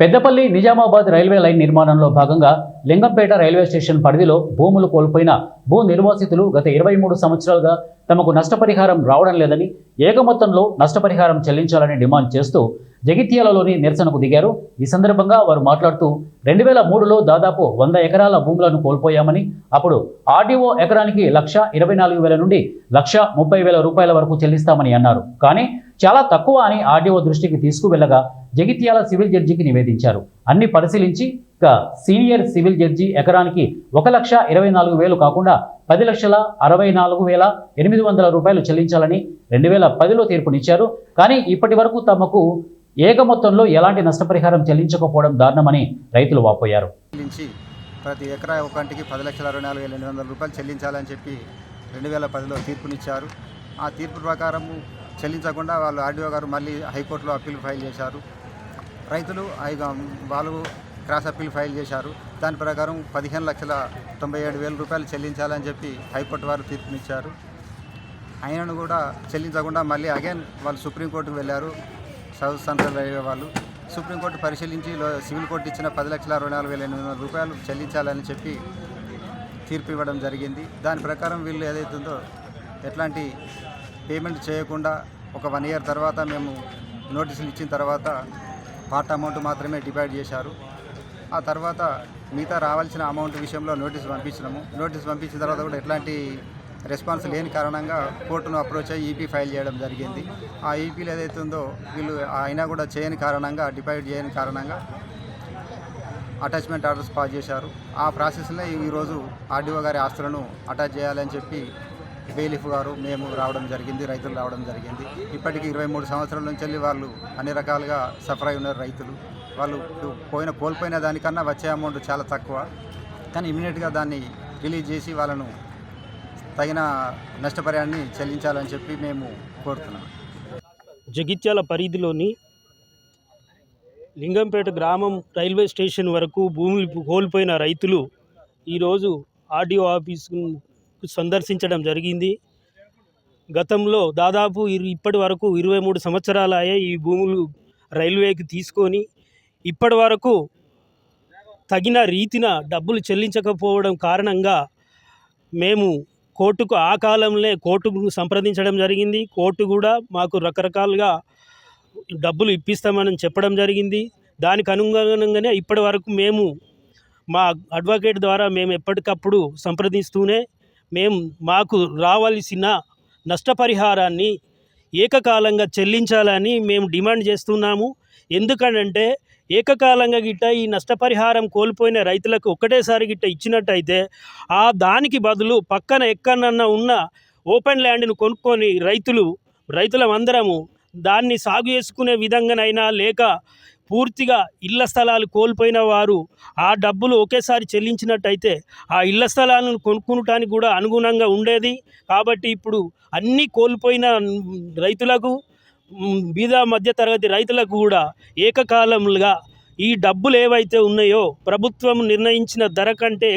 Peddapalli Nizamabad railway line నిర్మాణంలో భాగంగా Lingampet railway station పరిధిలో భూములు కోల్పోయిన భూ నిర్వాసితులు గత 23 సంవత్సరాలుగా తమకు నష్టపరిహారం రావడం లేదని, ఏకమొత్తంలో నష్టపరిహారం చెల్లించాలని డిమాండ్ చేస్తూ జగిత్యాలలోని నిరసనకు దిగారు. ఈ సందర్భంగా వారు మాట్లాడుతూ 2003లో దాదాపు 100 ఎకరాల భూములను కోల్పోయామని, అప్పుడు ఆర్డీఓ ఎకరానికి 1,24,000 నుండి 1,30,000 రూపాయల వరకు చెల్లిస్తామని అన్నారు. కానీ చాలా తక్కువ అని ఆర్డీఓ దృష్టికి తీసుకువెళ్లగా జగిత్యాల సివిల్ జడ్జికి నివేదించారు. అన్ని పరిశీలించి సీనియర్ సివిల్ జడ్జి ఎకరానికి 1,24,000 కాకుండా 10,64,800 రూపాయలు చెల్లించాలని 2010లో తీర్పునిచ్చారు. కానీ ఇప్పటి వరకు తమకు ఏక మొత్తంలో ఎలాంటి నష్టపరిహారం చెల్లించకపోవడం దారుణమని రైతులు వాపోయారు. ప్రతి ఎకరా ఒకంటికి 10,64,800 రూపాయలు చెల్లించాలని చెప్పి 2010లో తీర్పునిచ్చారు. ఆ తీర్పు ప్రకారం చెల్లించకుండా వాళ్ళు ఆర్డీఓ గారు మళ్ళీ హైకోర్టులో అప్పీల్ ఫైల్ చేశారు. రైతులు వాళ్ళు క్రాస్ అప్పీల్ ఫైల్ చేశారు. దాని ప్రకారం 15,97,000 రూపాయలు చెల్లించాలని చెప్పి హైకోర్టు వారు తీర్పునిచ్చారు. అయినను కూడా చెల్లించకుండా మళ్ళీ అగైన్ వాళ్ళు సుప్రీంకోర్టుకు వెళ్ళారు. సౌత్ సెంట్రల్ రైల్వే వాళ్ళు సుప్రీంకోర్టు పరిశీలించి సివిల్ కోర్టు ఇచ్చిన 10,64,800 రూపాయలు చెల్లించాలని చెప్పి తీర్పు ఇవ్వడం జరిగింది. దాని ప్రకారం వీళ్ళు ఏదైతుందో ఎట్లాంటి పేమెంట్ చేయకుండా ఒక 1 ఇయర్ తర్వాత మేము నోటీసులు ఇచ్చిన తర్వాత పార్ట్ అమౌంట్ మాత్రమే డివైడ్ చేశారు. ఆ తర్వాత మిగతా రావాల్సిన అమౌంట్ విషయంలో నోటీసు పంపించినాము. నోటీసు పంపించిన తర్వాత కూడా ఎట్లాంటి రెస్పాన్స్ లేని కారణంగా కోర్టును అప్రోచ్ అయ్యి ఈపీ ఫైల్ చేయడం జరిగింది. ఆ ఈపీలు ఏదైతే ఉందో వీళ్ళు అయినా కూడా చేయని కారణంగా, డివైడ్ చేయని కారణంగా అటాచ్మెంట్ ఆర్డర్స్ పాస్ చేశారు. ఆ ప్రాసెస్లో ఈరోజు ఆర్డీఓ గారి ఆస్తులను అటాచ్ చేయాలని చెప్పి బెయిలిఫ్ గారు మేము రావడం జరిగింది, రైతులు రావడం జరిగింది. ఇప్పటికీ 23 సంవత్సరాల నుంచి వెళ్ళి వాళ్ళు అన్ని రకాలుగా సఫర్ అయి ఉన్నారు రైతులు. వాళ్ళు కోల్పోయిన దానికన్నా వచ్చే అమౌంట్ చాలా తక్కువ. కానీ ఇమీడియట్గా దాన్ని రిలీజ్ చేసి వాళ్ళను తగిన నష్టపరిహారాన్ని చెల్లించాలని చెప్పి మేము కోరుతున్నాం. జగిత్యాల పరిధిలోని లింగంపేట గ్రామం రైల్వే స్టేషన్ వరకు భూములు కోల్పోయిన రైతులు ఈరోజు ఆర్డీఓ ఆఫీసు సందర్శించడం జరిగింది. గతంలో దాదాపు ఇప్పటి వరకు 23 సంవత్సరాలయ్యే ఈ భూములు రైల్వేకి తీసుకొని ఇప్పటి వరకు తగిన రీతిన డబ్బులు చెల్లించకపోవడం కారణంగా మేము కోర్టుకు ఆ కాలంలో కోర్టుకు సంప్రదించడం జరిగింది. కోర్టు కూడా మాకు రకరకాలుగా డబ్బులు ఇప్పిస్తామని చెప్పడం జరిగింది. దానికి అనుగుణంగానే ఇప్పటి వరకు మేము మా అడ్వకేట్ ద్వారా మేము ఎప్పటికప్పుడు సంప్రదిస్తూనే మాకు రావాల్సిన నష్టపరిహారాన్ని ఏకకాలంగా చెల్లించాలని మేము డిమాండ్ చేస్తున్నాము. ఎందుకనంటే ఏకకాలంగా గిట్ట ఈ నష్టపరిహారం కోల్పోయిన రైతులకు ఒకటేసారి గిట్ట ఇచ్చినట్టయితే దానికి బదులు పక్కన ఎక్కడన్నా ఉన్న ఓపెన్ ల్యాండ్ను కొనుక్కొని రైతులమందరము దాన్ని సాగు చేసుకునే విధంగానైనా, లేక పూర్తిగా ఇళ్ల స్థలాలు కోల్పోయిన వారు ఆ డబ్బులు ఒకేసారి చెల్లించినట్టయితే ఆ ఇళ్ల స్థలాలను కొనుక్కోవటానికి కూడా అనుగుణంగా ఉండేది. కాబట్టి ఇప్పుడు అన్నీ కోల్పోయిన రైతులకు, బీద మధ్యతరగతి రైతులకు కూడా ఏకకాలంగా ఈ డబ్బులు ఏవైతే ఉన్నాయో ప్రభుత్వం నిర్ణయించిన ధర కంటే